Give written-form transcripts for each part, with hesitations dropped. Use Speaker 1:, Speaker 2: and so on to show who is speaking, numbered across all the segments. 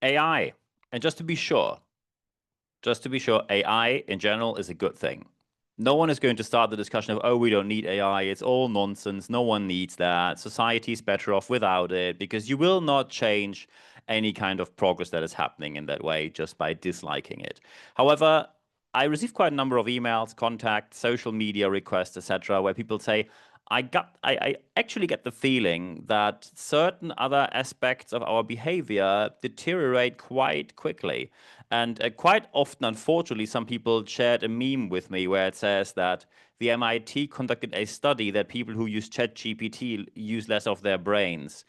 Speaker 1: AI. And just to be sure, AI in general is a good thing. No one is going to start the discussion of, oh, we don't need AI. It's all nonsense. No one needs that. Society is better off without it, because you will not change any kind of progress that is happening in that way just by disliking it. However, I receive quite a number of emails, contacts, social media requests, etc., where people say, I actually get the feeling that certain other aspects of our behavior deteriorate quite quickly. And quite often, unfortunately, some people shared a meme with me where it says that the MIT conducted a study that people who use ChatGPT use less of their brains.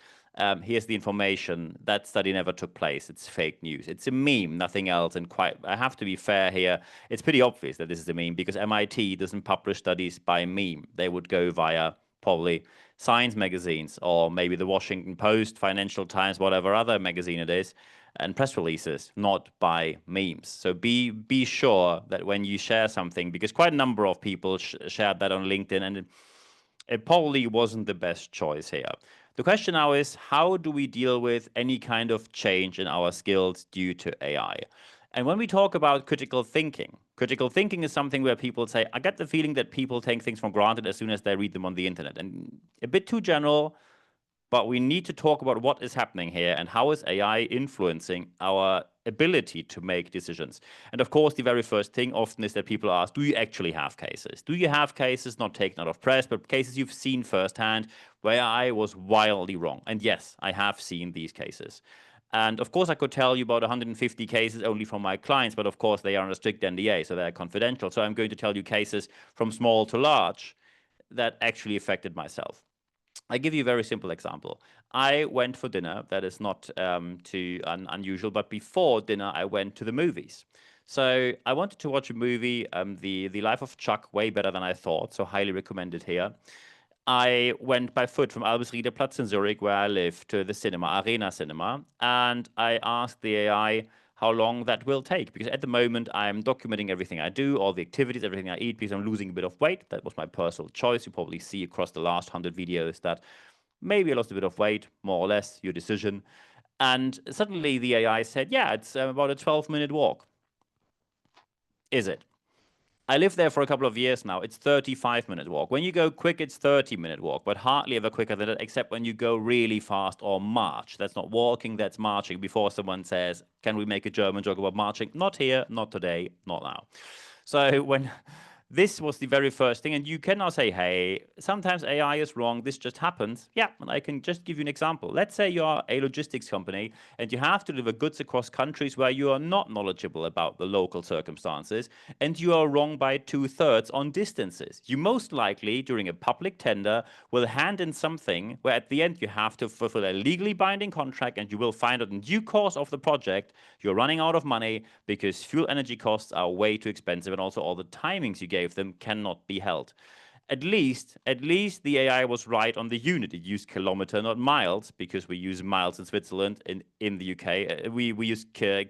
Speaker 1: Here's the information. That study never took place. It's fake news. It's a meme, nothing else. And I have to be fair here. It's pretty obvious that this is a meme because MIT doesn't publish studies by meme. They would go via probably science magazines or maybe the Washington Post, Financial Times, whatever other magazine it is, and press releases, not by memes. So be sure that when you share something, because quite a number of people shared that on LinkedIn, and it probably wasn't the best choice here. The question now is, how do we deal with any kind of change in our skills due to AI? And when we talk about critical thinking is something where people say, I get the feeling that people take things for granted as soon as they read them on the internet. And a bit too general, but we need to talk about what is happening here and how is AI influencing our ability to make decisions. And of course, the very first thing often is that people ask, do you actually have cases? Do you have cases not taken out of press, but cases you've seen firsthand where I was wildly wrong? And yes, I have seen these cases. And of course, I could tell you about 150 cases only from my clients, but of course, they are under strict NDA, so they're confidential. So I'm going to tell you cases from small to large that actually affected myself. I give you a very simple example. I went for dinner. That is not too unusual, but before dinner, I went to the movies. So I wanted to watch a movie, the Life of Chuck, way better than I thought. So highly recommended here. I went by foot from Albisriederplatz in Zurich, where I live, to the cinema, Arena Cinema, and I asked the AI how long that will take. Because at the moment, I'm documenting everything I do, all the activities, everything I eat, because I'm losing a bit of weight. That was my personal choice. You probably see across the last 100 videos that maybe I lost a bit of weight, more or less, your decision. And suddenly the AI said, yeah, it's about a 12-minute walk. Is it? I lived there for a couple of years now. It's 35-minute walk. When you go quick, it's 30-minute walk, but hardly ever quicker than that, except when you go really fast or march. That's not walking, that's marching. Before someone says, can we make a German joke about marching? Not here, not today, not now. So when this was the very first thing, and you cannot say, hey, sometimes AI is wrong, this just happens. Yeah, and I can just give you an example. Let's say you are a logistics company and you have to deliver goods across countries where you are not knowledgeable about the local circumstances, and you are wrong by 2/3 on distances. You most likely, during a public tender, will hand in something where at the end you have to fulfill a legally binding contract, and you will find out in due course of the project you're running out of money because fuel energy costs are way too expensive, and also all the timings you gave them cannot be held. At least the AI was right on the unit. It used kilometer, not miles, because we use miles in Switzerland. In the UK, we use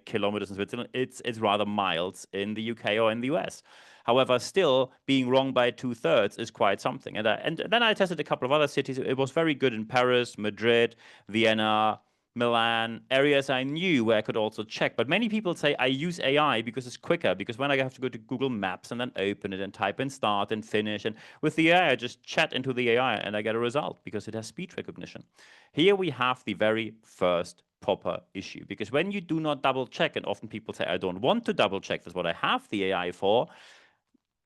Speaker 1: kilometers in Switzerland. It's rather miles in the UK or in the US. However, still being wrong by 2/3 is quite something. And then I tested a couple of other cities. It was very good in Paris, Madrid, Vienna, Milan, areas I knew where I could also check. But many people say I use AI because it's quicker, because when I have to go to Google Maps and then open it and type in start and finish, and with the AI, I just chat into the AI and I get a result because it has speech recognition. Here we have the very first proper issue, because when you do not double check, and often people say, I don't want to double check, that's what I have the AI for.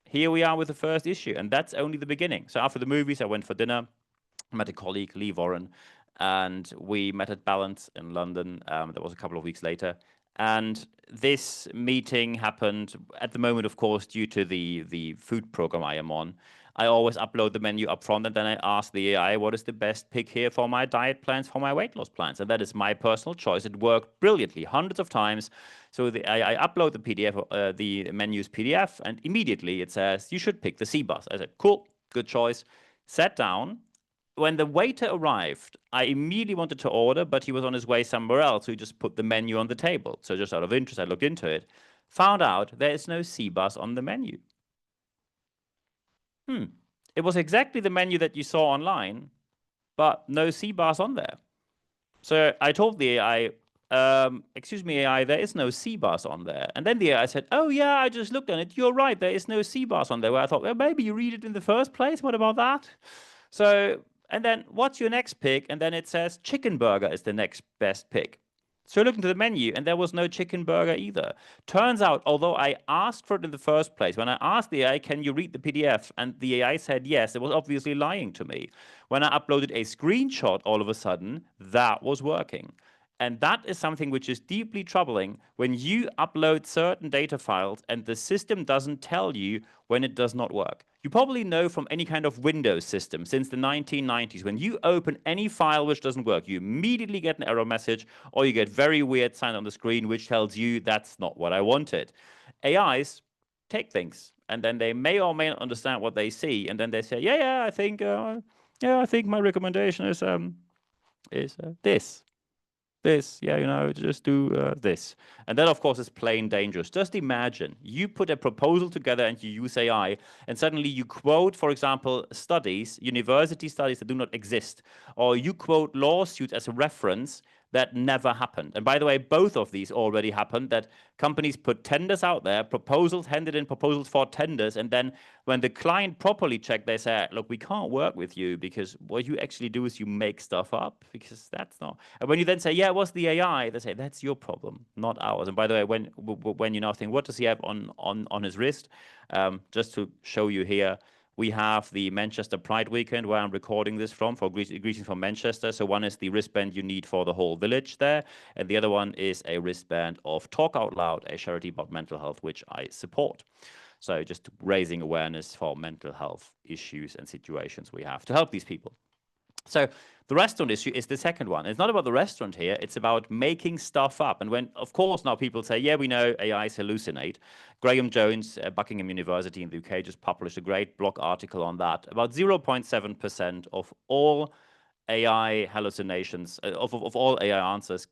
Speaker 1: Here we are with the first issue, and that's only the beginning. So after the movies, I went for dinner. I met a colleague, Lee Warren, and we met at Balance in London. That was a couple of weeks later. And this meeting happened at the moment, of course, due to the food program I am on. I always upload the menu up front, and then I ask the AI, what is the best pick here for my diet plans, for my weight loss plans? And that is my personal choice. It worked brilliantly, hundreds of times. So I upload the PDF, the menu's PDF, and immediately it says, you should pick the C bus. I said, cool, good choice. Sat down. When the waiter arrived, I immediately wanted to order, but he was on his way somewhere else, so he just put the menu on the table. So just out of interest, I looked into it, found out there is no C bus on the menu. It was exactly the menu that you saw online, but no C bars on there. So I told the AI, excuse me, AI, there is no C-bars on there. And then the AI said, oh yeah, I just looked on it. You're right, there is no C-bars on there. Where I thought, well, maybe you read it in the first place. What about that? So, and then what's your next pick? And then it says chicken burger is the next best pick. So I looked into the menu and there was no chicken burger either. Turns out, although I asked for it in the first place, when I asked the AI, can you read the PDF? And the AI said yes, it was obviously lying to me. When I uploaded a screenshot, all of a sudden, that was working. And that is something which is deeply troubling when you upload certain data files and the system doesn't tell you when it does not work. You probably know from any kind of Windows system since the 1990s, when you open any file which doesn't work, you immediately get an error message or you get very weird sign on the screen which tells you that's not what I wanted. AIs take things and then they may or may not understand what they see, and then they say, yeah, I think my recommendation is this, just do this. And that, of course, is plain dangerous. Just imagine you put a proposal together and you use AI, and suddenly you quote, for example, studies, university studies that do not exist, or you quote lawsuits as a reference that never happened. And by the way, both of these already happened, that companies put tenders out there, handed in proposals for tenders, and then when the client properly checked, they say, look, we can't work with you because what you actually do is you make stuff up, because that's not. And when you then say, yeah, it was the AI, they say, that's your problem, not ours. And by the way, when you now think, what does he have on his wrist? Just to show you here, we have the Manchester Pride weekend where I'm recording this from, for greetings from Manchester. So one is the wristband you need for the whole village there, and the other one is a wristband of Talk Out Loud, a charity about mental health, which I support. So just raising awareness for mental health issues and situations we have to help these people. So the restaurant issue is the second one. It's not about the restaurant here. It's about making stuff up. And when, of course, now people say, yeah, we know AIs hallucinate. Graham Jones at Buckingham University in the UK just published a great blog article on that. About 0.7% of all AI hallucinations, of all AI answers,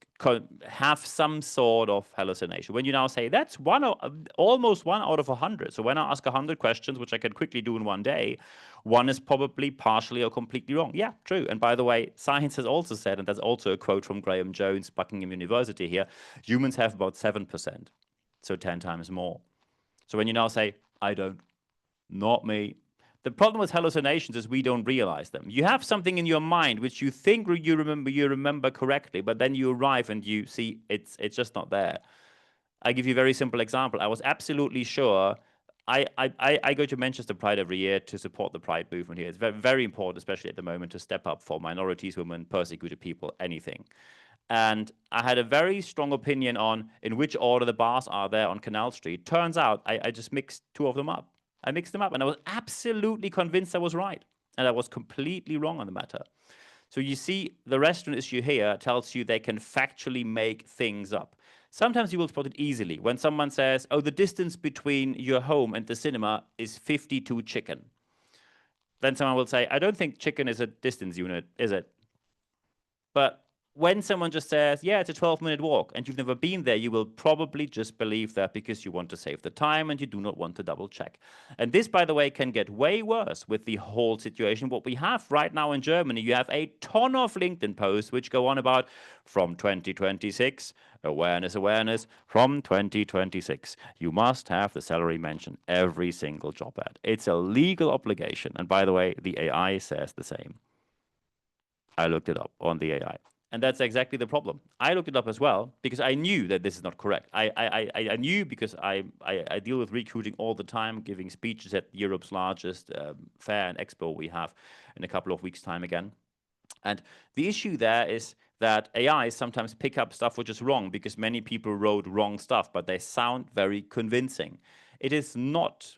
Speaker 1: have some sort of hallucination. When you now say that's almost 1 out of 100. So when I ask 100 questions, which I can quickly do in one day, one is probably partially or completely wrong. Yeah, true. And by the way, science has also said, and that's also a quote from Graham Jones, Buckingham University here, humans have about 7%, so 10 times more. So when you now say, I don't, not me. The problem with hallucinations is we don't realize them. You have something in your mind which you think you remember correctly, but then you arrive and you see it's just not there. I give you a very simple example. I was absolutely sure. I go to Manchester Pride every year to support the Pride movement here. It's very, very important, especially at the moment, to step up for minorities, women, persecuted people, anything. And I had a very strong opinion on in which order the bars are there on Canal Street. Turns out I just mixed two of them up. I mixed them up and I was absolutely convinced I was right. And I was completely wrong on the matter. So you see, the restaurant issue here tells you they can factually make things up. Sometimes you will spot it easily when someone says, oh, the distance between your home and the cinema is 52 chicken. Then someone will say, I don't think chicken is a distance unit, is it? But when someone just says, yeah, it's a 12-minute walk, and you've never been there, you will probably just believe that because you want to save the time and you do not want to double check. And this, by the way, can get way worse with the whole situation. What we have right now in Germany, you have a ton of LinkedIn posts which go on about from 2026, awareness, from 2026. You must have the salary mentioned every single job ad. It's a legal obligation. And by the way, the AI says the same. I looked it up on the AI. And that's exactly the problem. I looked it up as well because I knew that this is not correct. I knew because I deal with recruiting all the time, giving speeches at Europe's largest fair and expo we have in a couple of weeks' time again. And the issue there is that AIs sometimes pick up stuff which is wrong because many people wrote wrong stuff, but they sound very convincing. It is not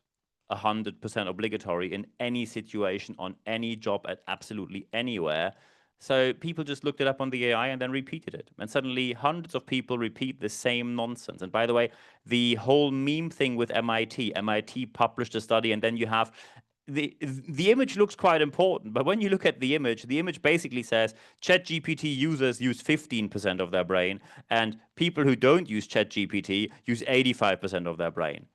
Speaker 1: 100% obligatory in any situation on any job at absolutely anywhere. So people just looked it up on the AI and then repeated it. And suddenly hundreds of people repeat the same nonsense. And by the way, the whole meme thing with MIT published a study, and then you have the image looks quite important. But when you look at the image basically says ChatGPT users use 15% of their brain, and people who don't use ChatGPT use 85% of their brain.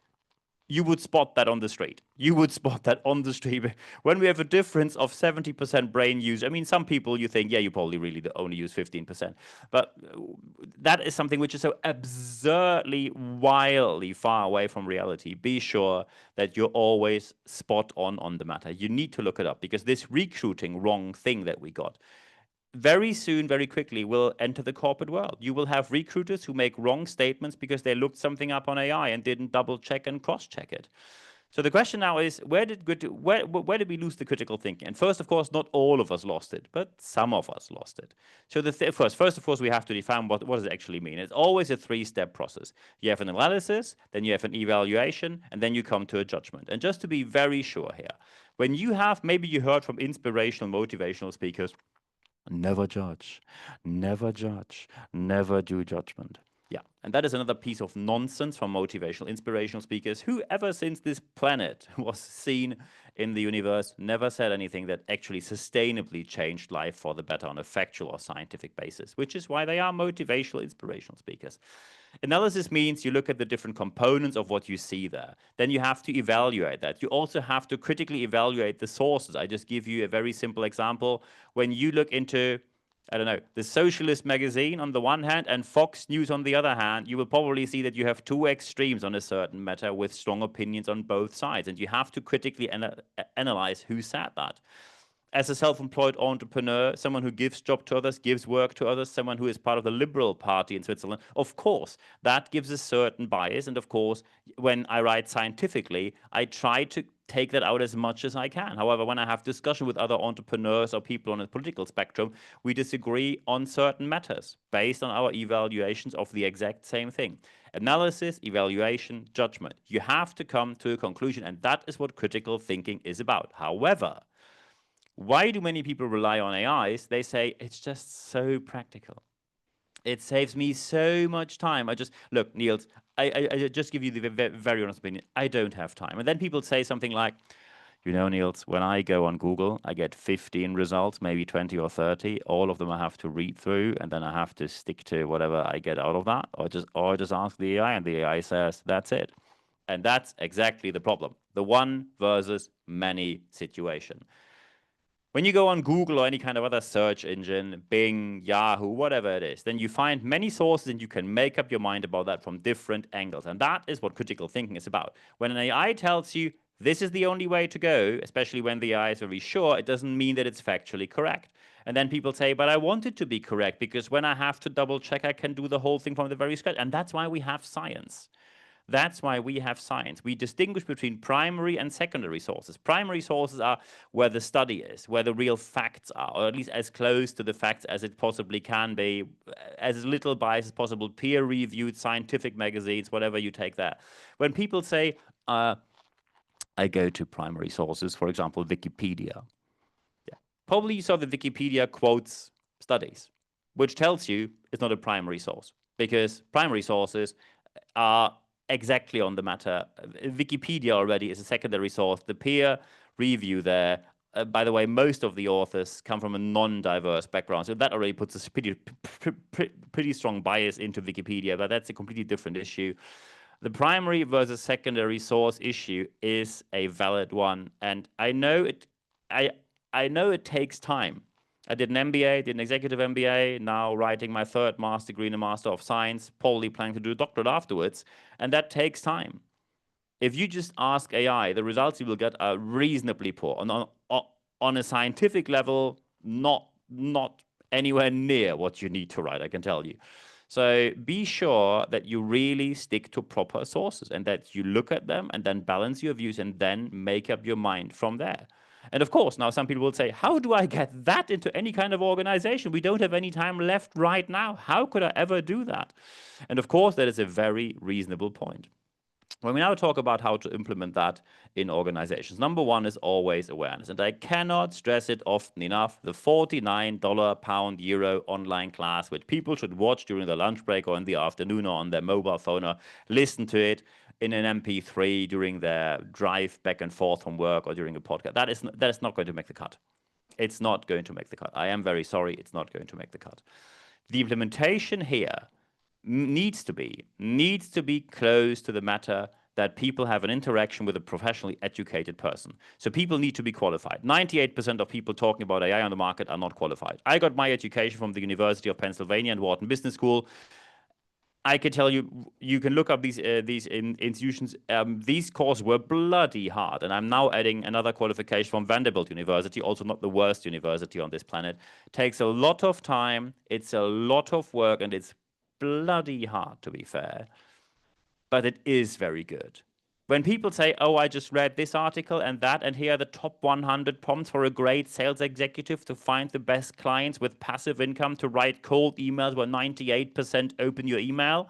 Speaker 1: you would spot that on the street. You would spot that on the street. When we have a difference of 70% brain use, I mean, some people you think, yeah, you probably really only use 15%. But that is something which is so absurdly, wildly far away from reality. Be sure that you're always spot on the matter. You need to look it up, because this recruiting wrong thing that we got very soon, very quickly, will enter the corporate world. You will have recruiters who make wrong statements because they looked something up on AI and didn't double check and cross check it. So the question now is, where did we lose the critical thinking? And first, of course, not all of us lost it, but some of us lost it. So first, of course, we have to define what does it actually mean. It's always a three-step process. You have an analysis, then you have an evaluation, and then you come to a judgment. And just to be very sure here, when you have, maybe you heard from inspirational, motivational speakers, never judge, never judge, never do judgment. Yeah, and that is another piece of nonsense from motivational, inspirational speakers who, ever since this planet was seen in the universe, never said anything that actually sustainably changed life for the better on a factual or scientific basis, which is why they are motivational, inspirational speakers. Analysis means you look at the different components of what you see there. Then you have to evaluate that. You also have to critically evaluate the sources. I just give you a very simple example. When you look into, I don't know, the Socialist magazine on the one hand and Fox News on the other hand, you will probably see that you have two extremes on a certain matter with strong opinions on both sides. And you have to critically analyze who said that. As a self-employed entrepreneur, someone who gives job to others, gives work to others, someone who is part of the Liberal Party in Switzerland, of course, that gives a certain bias. And of course, when I write scientifically, I try to take that out as much as I can. However, when I have discussion with other entrepreneurs or people on a political spectrum, we disagree on certain matters based on our evaluations of the exact same thing. Analysis, evaluation, judgment. You have to come to a conclusion, and that is what critical thinking is about. However, why do many people rely on AIs? They say it's just so practical. It saves me so much time. I just look, Niels. I just give you the very honest opinion. I don't have time. And then people say something like, Niels, when I go on Google, I get 15 results, maybe 20 or 30. All of them I have to read through, and then I have to stick to whatever I get out of that, or just ask the AI, and the AI says that's it. And that's exactly the problem. The one versus many situation. When you go on Google or any kind of other search engine, Bing, Yahoo, whatever it is, then you find many sources and you can make up your mind about that from different angles. And that is what critical thinking is about. When an AI tells you this is the only way to go, especially when the AI is very sure, it doesn't mean that it's factually correct. And then people say, but I want it to be correct because when I have to double check, I can do the whole thing from the very scratch. And that's why we have science. That's why we have science. We distinguish between primary and secondary sources. Primary sources are where the study is, where the real facts are, or at least as close to the facts as it possibly can be, as little bias as possible, peer-reviewed scientific magazines, whatever you take there. When people say, I go to primary sources, for example, Wikipedia. Yeah. Probably you saw that Wikipedia quotes studies, which tells you it's not a primary source, because primary sources are exactly on the matter. Wikipedia already is a secondary source. The peer review there, by the way, most of the authors come from a non-diverse background, so that already puts a pretty strong bias into Wikipedia, but that's a completely different issue. The primary versus secondary source issue is a valid one, and I know it takes time. I did an MBA, did an executive MBA, now writing my third master degree in a Master of Science, probably planning to do a doctorate afterwards, and that takes time. If you just ask AI, the results you will get are reasonably poor. On a scientific level, not anywhere near what you need to write, I can tell you. So be sure that you really stick to proper sources and that you look at them and then balance your views and then make up your mind from there. And of course, now some people will say, how do I get that into any kind of organization? We don't have any time left right now. How could I ever do that? And of course, that is a very reasonable point. When we now talk about how to implement that in organizations, number one is always awareness. And I cannot stress it often enough, the $49 pound euro online class, which people should watch during the lunch break or in the afternoon or on their mobile phone or listen to it in an MP3 during their drive back and forth from work or during a podcast. That is not going to make the cut. It's not going to make the cut. I am very sorry. It's not going to make the cut. The implementation here needs to be close to the matter that people have an interaction with a professionally educated person. So people need to be qualified. 98% of people talking about AI on the market are not qualified. I got my education from the University of Pennsylvania and Wharton Business School. I can tell you, you can look up these institutions. These courses were bloody hard, and I'm now adding another qualification from Vanderbilt University, also not the worst university on this planet. Takes a lot of time, it's a lot of work, and it's bloody hard, to be fair. But it is very good. When people say, oh, I just read this article and that, and here are the top 100 prompts for a great sales executive to find the best clients with passive income to write cold emails where 98% open your email,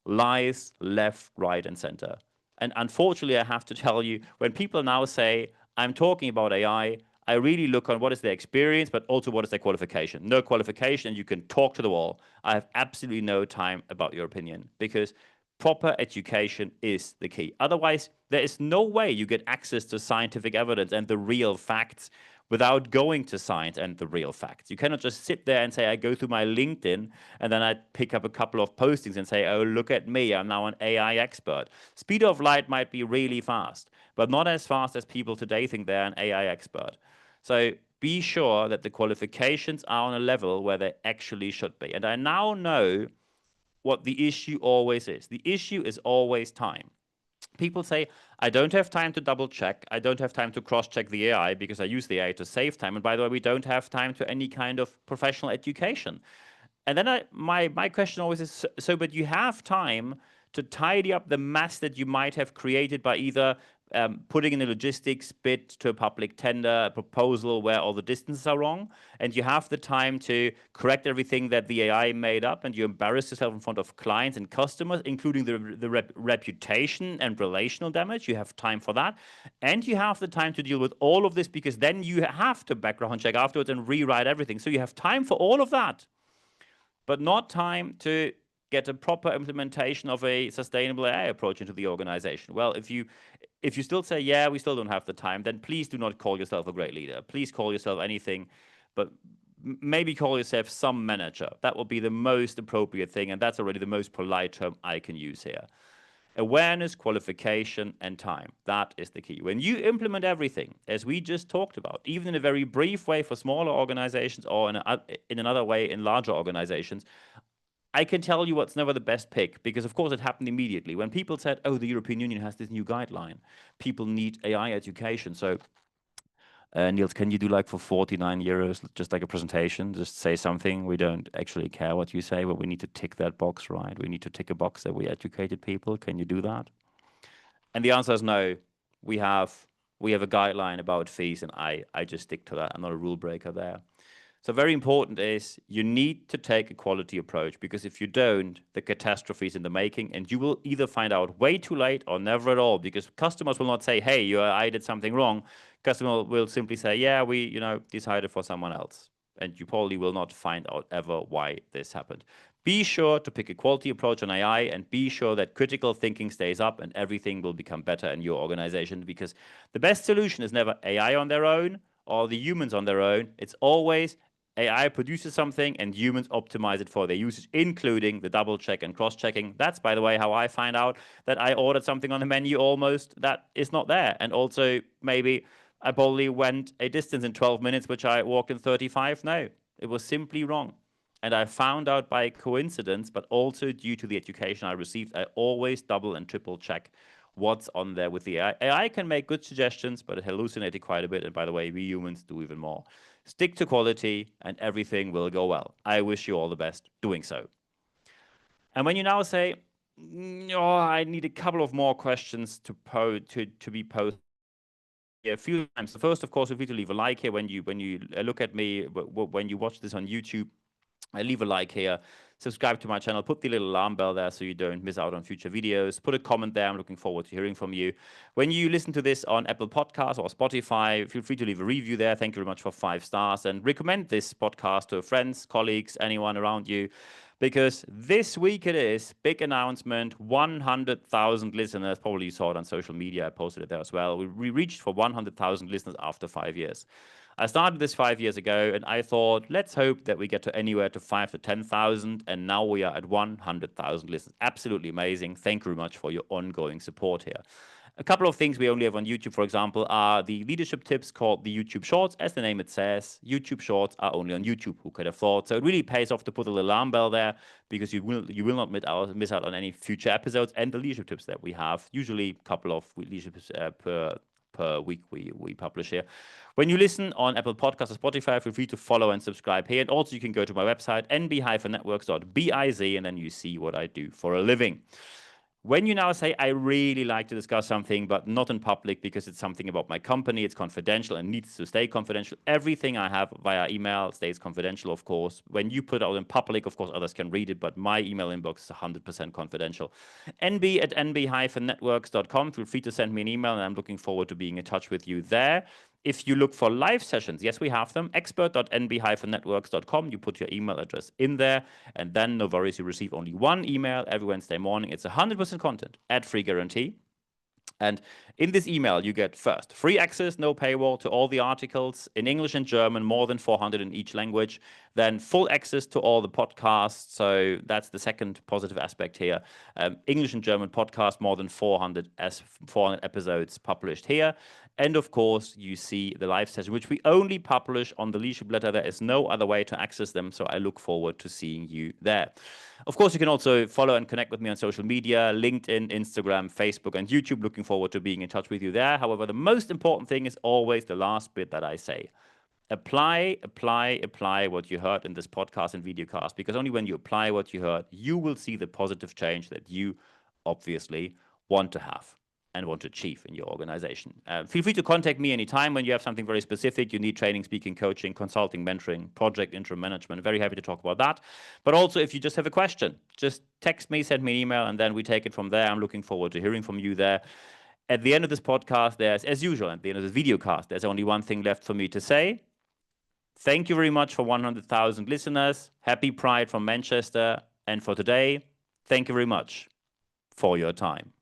Speaker 1: lies left, right, and center. And unfortunately, I have to tell you, when people now say, I'm talking about AI, I really look on what is their experience, but also what is their qualification. No qualification, you can talk to the wall. I have absolutely no time about your opinion, because proper education is the key. Otherwise, there is no way you get access to scientific evidence and the real facts without going to science and the real facts. You cannot just sit there and say, I go through my LinkedIn and then I pick up a couple of postings and say, oh, look at me, I'm now an AI expert. Speed of light might be really fast, but not as fast as people today think they're an AI expert. So be sure that the qualifications are on a level where they actually should be. And I now know what the issue always is. The issue is always time. People say, I don't have time to double check. I don't have time to cross check the AI because I use the AI to save time. And by the way, we don't have time to any kind of professional education. And then my question always is, so, but you have time to tidy up the mess that you might have created by either putting in a logistics bid to a public tender, a proposal where all the distances are wrong, and you have the time to correct everything that the AI made up, and you embarrass yourself in front of clients and customers, including the reputation and relational damage. You have time for that, and you have the time to deal with all of this, because then you have to background check afterwards and rewrite everything. So you have time for all of that, but not time to get a proper implementation of a sustainable AI approach into the organization. Well, if you still say, yeah, we still don't have the time, then please do not call yourself a great leader. Please call yourself anything, but maybe call yourself some manager. That will be the most appropriate thing, and that's already the most polite term I can use here. Awareness, qualification, and time. That is the key. When you implement everything, as we just talked about, even in a very brief way for smaller organizations or in another way in larger organizations, I can tell you what's never the best pick, because of course it happened immediately. When people said, oh, the European Union has this new guideline, people need AI education. So Niels, can you do like for 49 euros, just like a presentation, just say something? We don't actually care what you say, but we need to tick that box, right? We need to tick a box that we educated people. Can you do that? And the answer is no. We have a guideline about fees, and I just stick to that. I'm not a rule breaker there. So very important is you need to take a quality approach, because if you don't, the catastrophe is in the making, and you will either find out way too late or never at all, because customers will not say, hey, I did something wrong. Customer will simply say, yeah, we decided for someone else. And you probably will not find out ever why this happened. Be sure to pick a quality approach on AI, and be sure that critical thinking stays up and everything will become better in your organization, because the best solution is never AI on their own or the humans on their own. It's always AI produces something and humans optimize it for their usage, including the double check and cross checking. That's, by the way, how I find out that I ordered something on the menu almost that is not there. And also maybe I probably went a distance in 12 minutes, which I walked in 35. No, it was simply wrong. And I found out by coincidence, but also due to the education I received. I always double and triple check what's on there with the AI. AI can make good suggestions, but it hallucinated quite a bit. And by the way, we humans do even more. Stick to quality and everything will go well. I wish you all the best doing so. And when you now say, oh, I need a couple of more questions to be posed, yeah, a few times. So first, of course, feel free to leave a like here when you look at me, when you watch this on YouTube. Leave a like here, subscribe to my channel, put the little alarm bell there so you don't miss out on future videos, put a comment there. I'm looking forward to hearing from you. When you listen to this on Apple Podcasts or Spotify, feel free to leave a review there. Thank you very much for 5 stars, and recommend this podcast to friends, colleagues, anyone around you, because this week it is big announcement, 100,000 listeners. Probably you saw it on social media. I posted it there as well. We reached for 100,000 listeners after 5 years. I started this 5 years ago, and I thought, let's hope that we get to anywhere to 5 to 10,000, and now we are at 100,000 listeners. Absolutely amazing. Thank you very much for your ongoing support here. A couple of things we only have on YouTube, for example, are the leadership tips called the YouTube Shorts. As the name it says, YouTube Shorts are only on YouTube. Who could have thought? So it really pays off to put a little alarm bell there, because you will not miss out on any future episodes and the leadership tips that we have. Usually a couple of leadership tips per week we publish here. When you listen on Apple Podcasts or Spotify, feel free to follow and subscribe here. And also you can go to my website, nb-networks.biz, and then you see what I do for a living. When you now say, I really like to discuss something, but not in public because it's something about my company, it's confidential and needs to stay confidential. Everything I have via email stays confidential, of course. When you put it out in public, of course, others can read it, but my email inbox is 100% confidential. nb@nb-networks.com. Feel free to send me an email, and I'm looking forward to being in touch with you there. If you look for live sessions, yes, we have them. expert.nb-networks.com. You put your email address in there, and then no worries, you receive only one email every Wednesday morning. It's 100% content, ad-free guarantee. And in this email, you get first free access, no paywall, to all the articles in English and German, more than 400 in each language. Then full access to all the podcasts. So that's the second positive aspect here. English and German podcast, more than 400 episodes published here. And of course, you see the live session, which we only publish on the Leadership Letter. There is no other way to access them. So I look forward to seeing you there. Of course, you can also follow and connect with me on social media, LinkedIn, Instagram, Facebook, and YouTube. Looking forward to being in touch with you there. However, the most important thing is always the last bit that I say. Apply what you heard in this podcast and videocast, because only when you apply what you heard, you will see the positive change that you obviously want to have and want to achieve in your organization. Feel free to contact me anytime when you have something very specific. You need training, speaking, coaching, consulting, mentoring, project interim management. Very happy to talk about that. But also, if you just have a question, just text me, send me an email, and then we take it from there. I'm looking forward to hearing from you there. At the end of this podcast, there's, as usual, at the end of this videocast, there's only one thing left for me to say. Thank you very much for 100,000 listeners. Happy Pride from Manchester. And for today, thank you very much for your time.